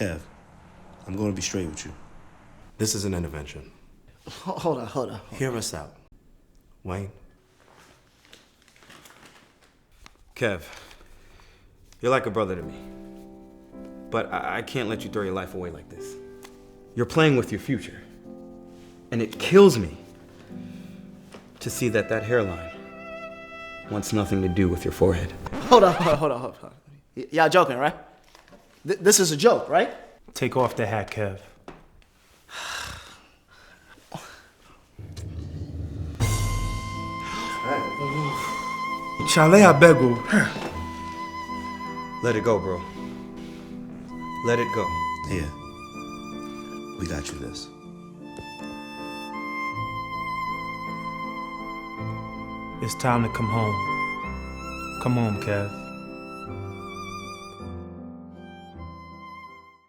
Kev, I'm going to be straight with you. This is an intervention. Hold on. Hear us out. Wayne? Kev, you're like a brother to me. But I can't let you throw your life away like this. You're playing with your future. And it kills me to see that hairline wants nothing to do with your forehead. Hold on. Y'all joking, right? This is a joke, right? Take off the hat, Kev. Chale, I beg you. Let it go, bro. Let it go. Here. We got you this. It's time to come home. Come home, Kev.